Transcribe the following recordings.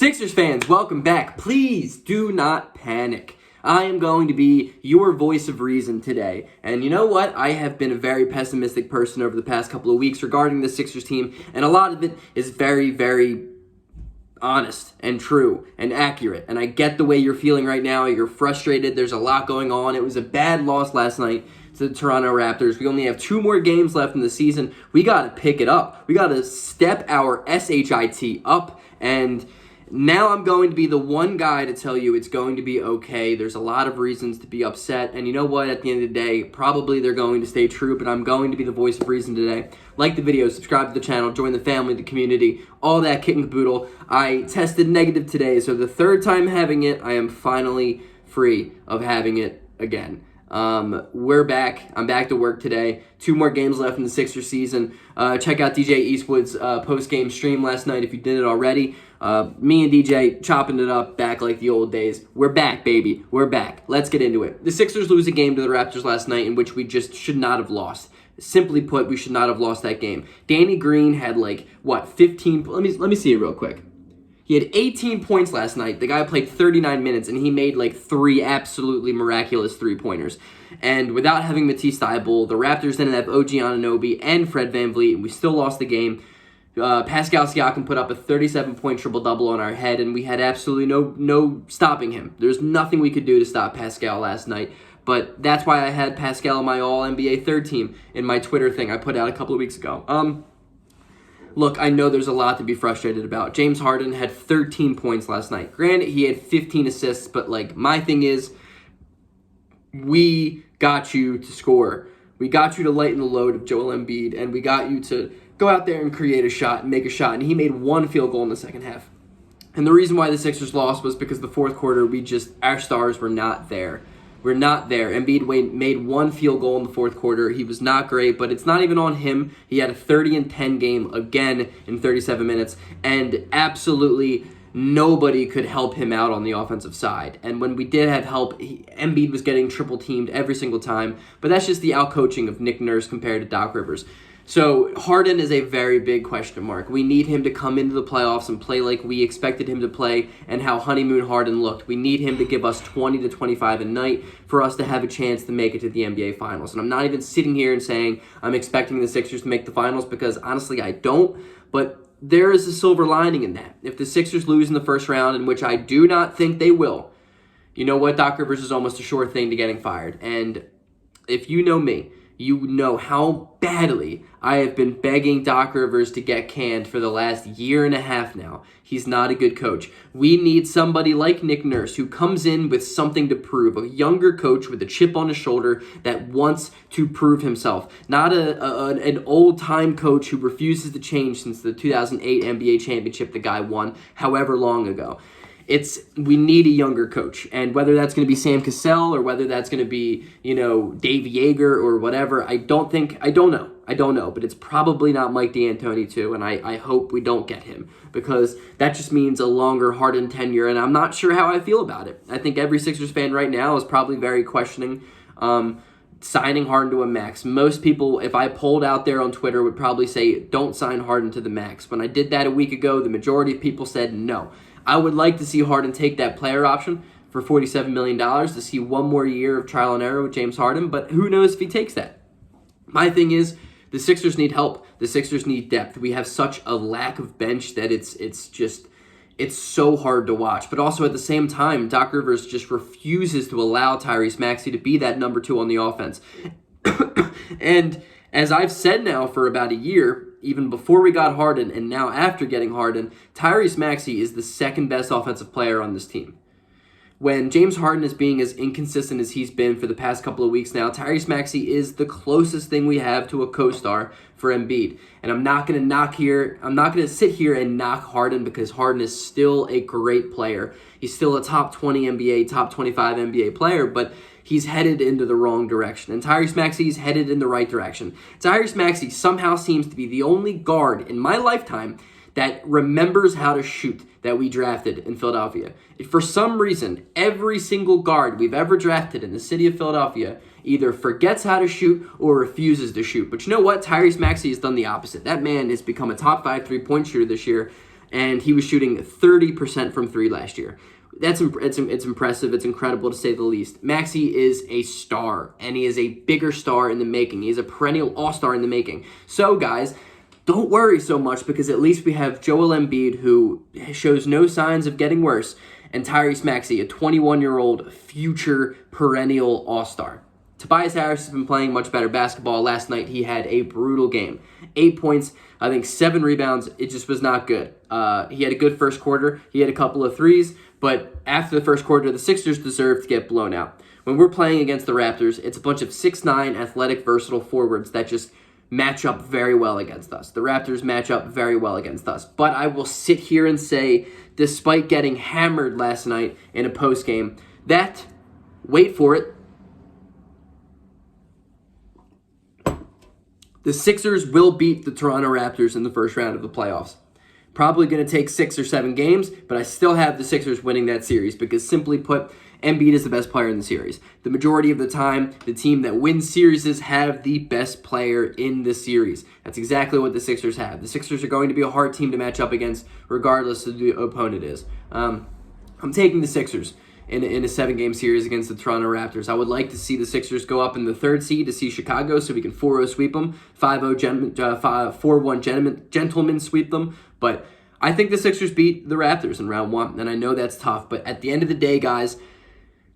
Sixers fans, welcome back. Please do not panic. I am going to be your voice of reason today. And you know what? I have been a very pessimistic person over the past couple of weeks regarding the Sixers team, and a lot of it is very, very honest and true and accurate. And I get the way you're feeling right now. You're frustrated. There's a lot going on. It was a bad loss last night to the Toronto Raptors. We only have 2 more games left in the season. We got to pick it up. We got to step our SHIT up, and now I'm going to be the one guy to tell you it's going to be okay. There's a lot of reasons to be upset, and you know what? At the end of the day, probably they're going to stay true, but I'm going to be the voice of reason today. Like the video, subscribe to the channel, join the family, the community, all that kit and caboodle. I tested negative today, so the 3rd time having it, I am finally free of having it again. We're back. I'm back to work today. 2 more games left in the Sixers season. Check out DJ Eastwood's post-game stream last night if you didn't already. Me and DJ chopping it up back like the old days. We're back, baby. We're back. Let's get into it. The Sixers lose a game to the Raptors last night in which we just should not have lost. Simply put, we should not have lost that game. Danny Green had 15... Let me see it real quick. He had 18 points last night. The guy played 39 minutes, and he made 3 absolutely miraculous three-pointers. And without having Matisse Thybulle, the Raptors didn't have OG Anunoby and Fred VanVleet, and we still lost the game. Pascal Siakam put up a 37-point triple-double on our head, and we had absolutely no stopping him. There's nothing we could do to stop Pascal last night. But that's why I had Pascal on my All-NBA third team in my Twitter thing I put out a couple of weeks ago. Look, I know there's a lot to be frustrated about. James Harden had 13 points last night. Granted, he had 15 assists, but my thing is, we got you to score. We got you to lighten the load of Joel Embiid, and we got you to go out there and create a shot and make a shot, and he made 1 field goal in the second half. And the reason why the Sixers lost was because the fourth quarter, our stars were not there. We're not there. Embiid made 1 field goal in the fourth quarter. He was not great, but it's not even on him. He had a 30-10 game again in 37 minutes, and absolutely nobody could help him out on the offensive side. And when we did have help, Embiid was getting triple-teamed every single time, but that's just the out-coaching of Nick Nurse compared to Doc Rivers. So Harden is a very big question mark. We need him to come into the playoffs and play like we expected him to play and how honeymoon Harden looked. We need him to give us 20 to 25 a night for us to have a chance to make it to the NBA Finals. And I'm not even sitting here and saying I'm expecting the Sixers to make the Finals because honestly I don't, but there is a silver lining in that. If the Sixers lose in the first round, in which I do not think they will, you know what? Doc Rivers is almost a sure thing to getting fired. And if you know me, you know how badly I have been begging Doc Rivers to get canned for the last year and a half now. He's not a good coach. We need somebody like Nick Nurse who comes in with something to prove, a younger coach with a chip on his shoulder that wants to prove himself, not an old-time coach who refuses to change since the 2008 NBA championship the guy won however long ago. We need a younger coach, and whether that's going to be Sam Cassell or whether that's going to be, Dave Yeager or whatever, I don't know, but it's probably not Mike D'Antoni too, and I hope we don't get him because that just means a longer Harden tenure, and I'm not sure how I feel about it. I think every Sixers fan right now is probably very questioning signing Harden to a max. Most people, if I polled out there on Twitter, would probably say don't sign Harden to the max. When I did that a week ago, the majority of people said no. I would like to see Harden take that player option for $47 million to see 1 more year of trial and error with James Harden, but who knows if he takes that. My thing is, the Sixers need help. The Sixers need depth. We have such a lack of bench that it's so hard to watch. But also at the same time, Doc Rivers just refuses to allow Tyrese Maxey to be that number 2 on the offense. And as I've said now for about a year, even before we got Harden and now after getting Harden, Tyrese Maxey is the 2nd best offensive player on this team. When James Harden is being as inconsistent as he's been for the past couple of weeks now, Tyrese Maxey is the closest thing we have to a co-star for Embiid. And I'm not going to sit here and knock Harden because Harden is still a great player. He's still a top 20 NBA, top 25 NBA player, but he's headed into the wrong direction. And Tyrese Maxey is headed in the right direction. Tyrese Maxey somehow seems to be the only guard in my lifetime that remembers how to shoot that we drafted in Philadelphia. For some reason, every single guard we've ever drafted in the city of Philadelphia either forgets how to shoot or refuses to shoot. But you know what? Tyrese Maxey has done the opposite. That man has become a top 5 3-point shooter this year. and he was shooting 30% from three last year. It's impressive. It's incredible to say the least. Maxey is a star, and he is a bigger star in the making. He is a perennial all-star in the making. So, guys, don't worry so much because at least we have Joel Embiid, who shows no signs of getting worse, and Tyrese Maxey, a 21-year-old future perennial all-star. Tobias Harris has been playing much better basketball. Last night, he had a brutal game. 8 points, I think 7 rebounds. It just was not good. He had a good first quarter. He had a couple of threes, but after the first quarter, the Sixers deserved to get blown out. When we're playing against the Raptors, it's a bunch of 6'9", athletic, versatile forwards that just match up very well against us. The Raptors match up very well against us. But I will sit here and say, despite getting hammered last night in a postgame, that, wait for it, the Sixers will beat the Toronto Raptors in the first round of the playoffs. Probably going to take 6 or 7 games, but I still have the Sixers winning that series because, simply put, Embiid is the best player in the series. The majority of the time, the team that wins series have the best player in the series. That's exactly what the Sixers have. The Sixers are going to be a hard team to match up against, regardless of who the opponent is. I'm taking the Sixers in a 7-game series against the Toronto Raptors. I would like to see the Sixers go up in the 3rd seed to see Chicago so we can 4-0 sweep them, 4-1 gentlemen sweep them. But I think the Sixers beat the Raptors in round 1, and I know that's tough. But at the end of the day, guys,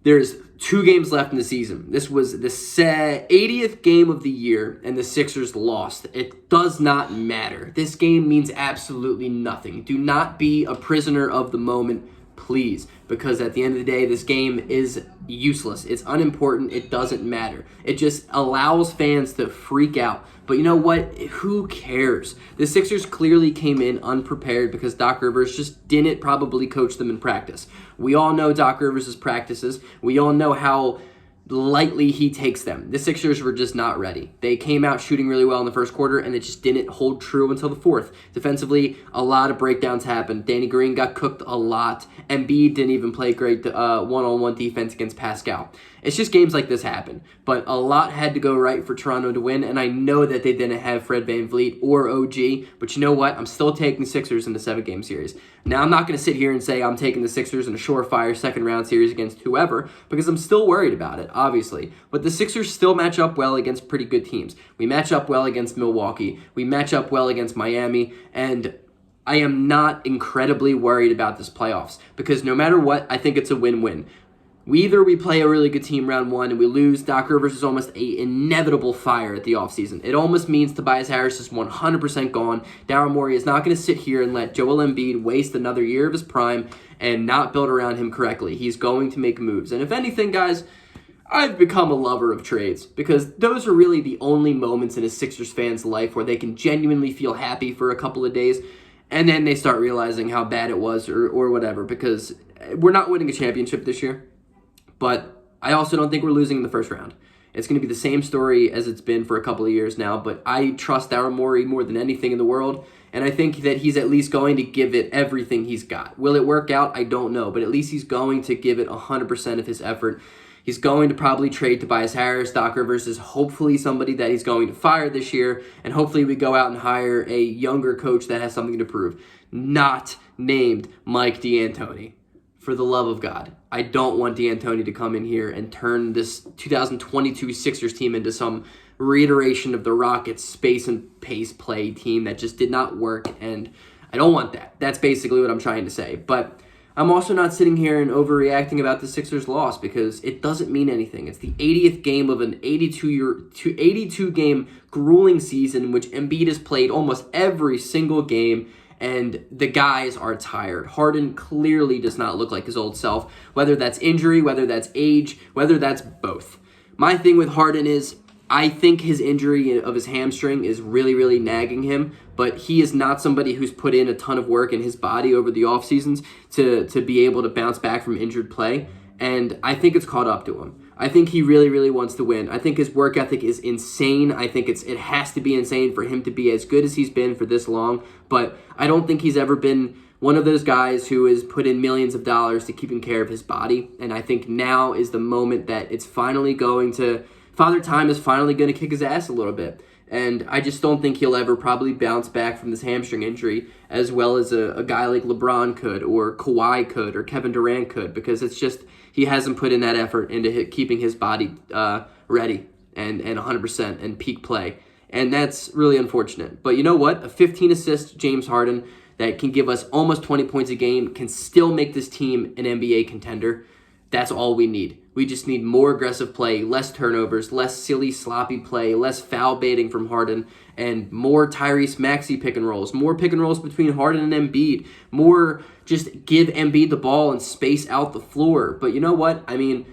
there's 2 games left in the season. This was the 80th game of the year, and the Sixers lost. It does not matter. This game means absolutely nothing. Do not be a prisoner of the moment, please, because at the end of the day, this game is useless. It's unimportant. It doesn't matter. It just allows fans to freak out. But you know what? Who cares? The Sixers clearly came in unprepared because Doc Rivers just didn't probably coach them in practice. We all know Doc Rivers' practices. We all know how lightly he takes them. The Sixers were just not ready. They came out shooting really well in the first quarter, and it just didn't hold true until the 4th. Defensively, a lot of breakdowns happened. Danny Green got cooked a lot. Embiid didn't even play great one-on-one defense against Pascal. It's just games like this happen. But a lot had to go right for Toronto to win, and I know that they didn't have Fred VanVleet or OG, but you know what? I'm still taking the Sixers in the 7-game series. Now, I'm not going to sit here and say I'm taking the Sixers in a surefire second-round series against whoever, because I'm still worried about it, obviously. But the Sixers still match up well against pretty good teams. We match up well against Milwaukee. We match up well against Miami, and I am not incredibly worried about this playoffs, because no matter what, I think it's a win-win. Either we play a really good team round 1 and we lose. Doc Rivers is almost an inevitable fire at the offseason. It almost means Tobias Harris is 100% gone. Daryl Morey is not going to sit here and let Joel Embiid waste another year of his prime and not build around him correctly. He's going to make moves. And if anything, guys, I've become a lover of trades because those are really the only moments in a Sixers fan's life where they can genuinely feel happy for a couple of days and then they start realizing how bad it was or whatever, because we're not winning a championship this year. But I also don't think we're losing in the first round. It's going to be the same story as it's been for a couple of years now, but I trust Daryl Morey more than anything in the world, and I think that he's at least going to give it everything he's got. Will it work out? I don't know, but at least he's going to give it 100% of his effort. He's going to probably trade Tobias Harris. Doc Rivers is hopefully somebody that he's going to fire this year, and hopefully we go out and hire a younger coach that has something to prove. Not named Mike D'Antoni. For the love of God, I don't want D'Antoni to come in here and turn this 2022 Sixers team into some reiteration of the Rockets space and pace play team that just did not work, and I don't want that. That's basically what I'm trying to say. But I'm also not sitting here and overreacting about the Sixers' loss because it doesn't mean anything. It's the 80th game of an 82-game grueling season in which Embiid has played almost every single game, and the guys are tired. Harden clearly does not look like his old self, whether that's injury, whether that's age, whether that's both. My thing with Harden is I think his injury of his hamstring is really, really nagging him, but he is not somebody who's put in a ton of work in his body over the off seasons to be able to bounce back from injured play, and I think it's caught up to him. I think he really, really wants to win. I think his work ethic is insane. I think it has to be insane for him to be as good as he's been for this long. But I don't think he's ever been one of those guys who has put in millions of dollars to keeping care of his body. And I think now is the moment that it's finally going to, Father Time is finally going to kick his ass a little bit. And I just don't think he'll ever probably bounce back from this hamstring injury as well as a guy like LeBron could, or Kawhi could, or Kevin Durant could, because it's just he hasn't put in that effort into keeping his body ready and 100% and peak play. And that's really unfortunate. But you know what? A 15-assist James Harden that can give us almost 20 points a game can still make this team an NBA contender. That's all we need. We just need more aggressive play, less turnovers, less silly, sloppy play, less foul baiting from Harden, and more Tyrese Maxey pick and rolls, more pick and rolls between Harden and Embiid, more just give Embiid the ball and space out the floor. But you know what? I mean,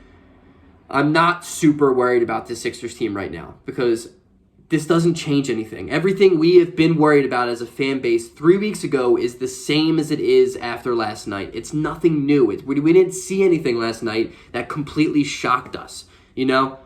I'm not super worried about this Sixers team right now because this doesn't change anything. Everything we have been worried about as a fan base 3 weeks ago is the same as it is after last night. It's nothing new. We didn't see anything last night that completely shocked us. You know,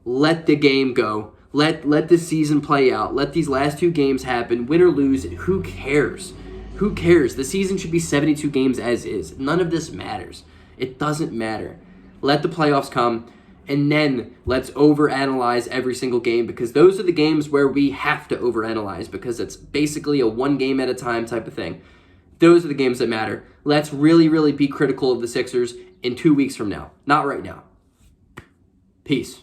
let the game go. Let the season play out. Let these last 2 games happen. Win or lose, who cares? Who cares? The season should be 72 games as is. None of this matters. It doesn't matter. Let the playoffs come. And then let's overanalyze every single game, because those are the games where we have to overanalyze because it's basically a one game at a time type of thing. Those are the games that matter. Let's really, really be critical of the Sixers in 2 weeks from now. Not right now. Peace.